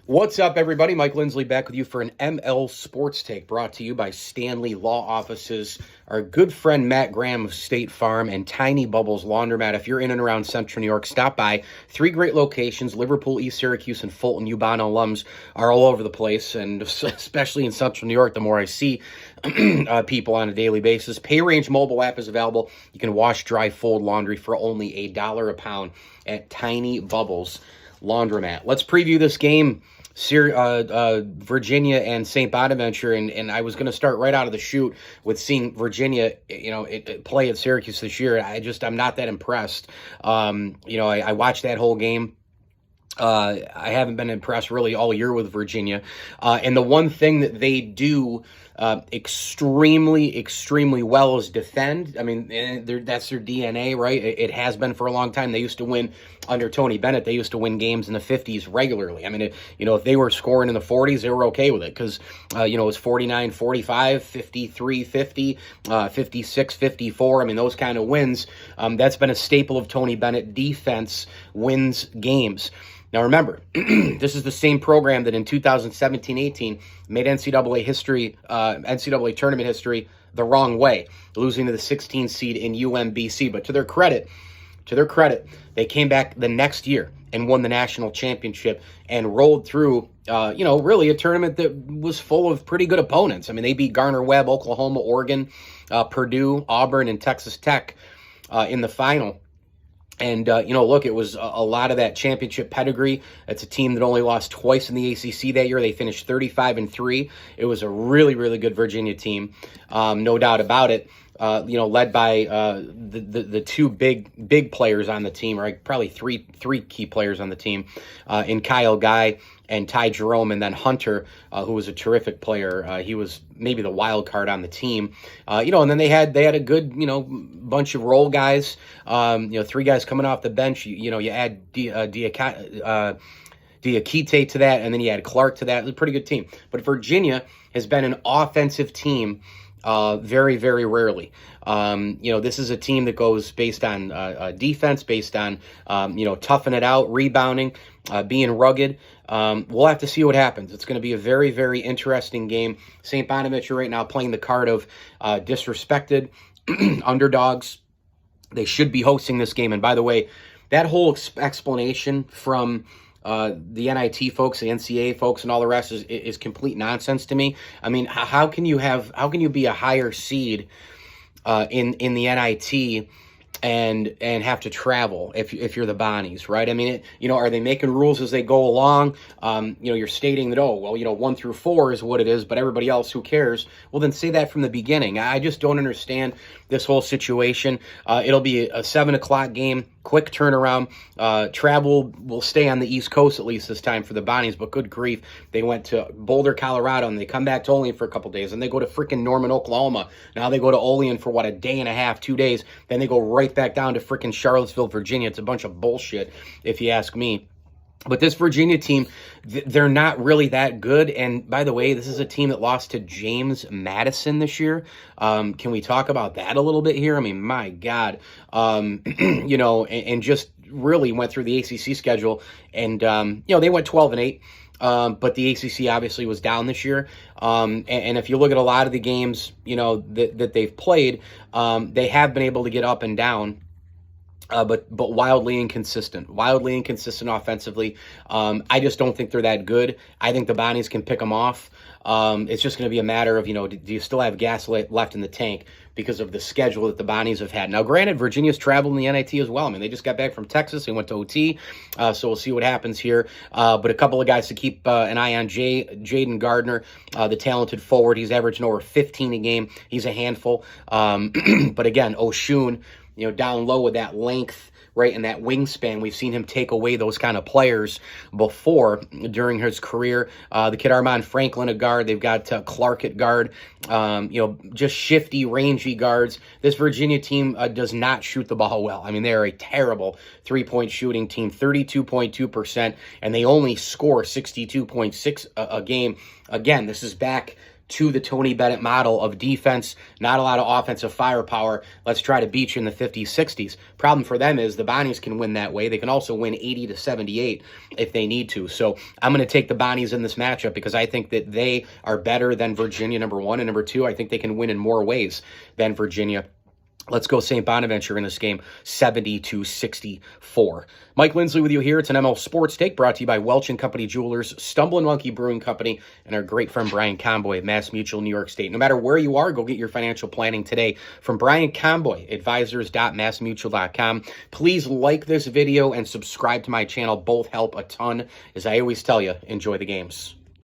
What's up, everybody? Mike Lindsley back with you for an ML Sports Take brought to you by Stanley Law Offices, our good friend Matt Graham of State Farm, and Tiny Bubbles Laundromat. If you're in and around Central New York, stop by. 3 great locations, Liverpool, East Syracuse, and Fulton. UBANA alums are all over the place, and especially in Central New York, the more I see people on a daily basis. Pay Range mobile app is available. You can wash, dry, fold laundry for only $1 a pound at Tiny Bubbles Laundromat. Let's preview this game. Virginia and St. Bonaventure, and I was going to start right out of the chute with seeing Virginia, play at Syracuse this year. I'm not that impressed. I watched that whole game. I haven't been impressed really all year with Virginia. And the one thing that they do extremely well is defend. I mean, that's their DNA, right? It has been for a long time. They used to win under Tony Bennett. They used to win games in the 50s regularly. I mean, if they were scoring in the 40s, they were okay with it because, it was 49-45, 53-50, 56-54. I mean, those kind of wins. That's been a staple of Tony Bennett. Defense wins games. Now, remember, this is the same program that in 2017-18 made NCAA tournament history the wrong way, losing to the 16 seed in UMBC. But to their credit, they came back the next year and won the national championship and rolled through, really a tournament that was full of pretty good opponents. I mean, they beat Gardner-Webb, Oklahoma, Oregon, Purdue, Auburn, and Texas Tech in the final. And, look, it was a lot of that championship pedigree. It's a team that only lost twice in the ACC that year. They finished 35-3. It was a really, really good Virginia team, no doubt about it. Led by the two big players on the team, right? Probably three key players on the team, in Kyle Guy and Ty Jerome, and then Hunter, who was a terrific player. He was maybe the wild card on the team, and then they had a good, bunch of role guys, 3 guys coming off the bench. You add Diakite to that, and then you add Clark to that. It was a pretty good team. But Virginia has been an offensive team very, very rarely. This is a team that goes based on defense, based on, toughing it out, rebounding, being rugged. We'll have to see what happens. It's going to be a very, very interesting game. St. Bonaventure right now playing the card of disrespected underdogs. They should be hosting this game. And by the way, that whole explanation from the NIT folks, the NCAA folks, and all the rest is complete nonsense to me. I mean, how can you be a higher seed in the NIT and have to travel if you're the Bonnies, right? I mean, are they making rules as they go along? You're stating that, 1 through 4 is what it is, but everybody else, who cares? Well, then say that from the beginning. I just don't understand this whole situation. It'll be a 7 o'clock game, quick turnaround. Travel will stay on the East Coast at least this time for the Bonnies, but good grief, they went to Boulder, Colorado, and they come back to Olean for a couple days, and they go to freaking Norman, Oklahoma. Now they go to Olean for, a day and a half, 2 days, then they go right back down to freaking Charlottesville, Virginia. It's a bunch of bullshit, if you ask me. But this Virginia team, they're not really that good. And by the way, this is a team that lost to James Madison this year. Can we talk about that a little bit here? I mean, my God, and just really went through the ACC schedule, and they went 12-8. But the ACC obviously was down this year. And if you look at a lot of the games, that they've played, they have been able to get up and down. But wildly inconsistent offensively. I just don't think they're that good. I think the Bonnies can pick them off. It's just going to be a matter of, do you still have gas left in the tank because of the schedule that the Bonnies have had. Now, granted, Virginia's traveled in the NIT as well. I mean, they just got back from Texas. They went to OT, so we'll see what happens here. But a couple of guys to keep an eye on. Jaden Gardner, the talented forward. He's averaging over 15 a game. He's a handful. But again, Oshun, down low with that length, right, and that wingspan. We've seen him take away those kind of players before during his career. The kid Armand Franklin at guard. They've got Clark at guard. Just shifty, rangy guards. This Virginia team does not shoot the ball well. I mean, they're a terrible three-point shooting team, 32.2%, and they only score 62.6 a game. Again, this is back to the Tony Bennett model of defense, not a lot of offensive firepower. Let's try to beat you in the 50s, 60s. Problem for them is the Bonnies can win that way. They can also win 80 to 78 if they need to. So I'm going to take the Bonnies in this matchup because I think that they are better than Virginia, number one. And number two, I think they can win in more ways than Virginia. Let's go St. Bonaventure in this game, 70 to 64. Mike Lindsley with you here. It's an ML Sports Take brought to you by Welch & Company Jewelers, Stumbling Monkey Brewing Company, and our great friend Brian Comboy of Mass Mutual, New York State. No matter where you are, go get your financial planning today from Brian Comboy, advisors.massmutual.com. Please like this video and subscribe to my channel. Both help a ton. As I always tell you, enjoy the games.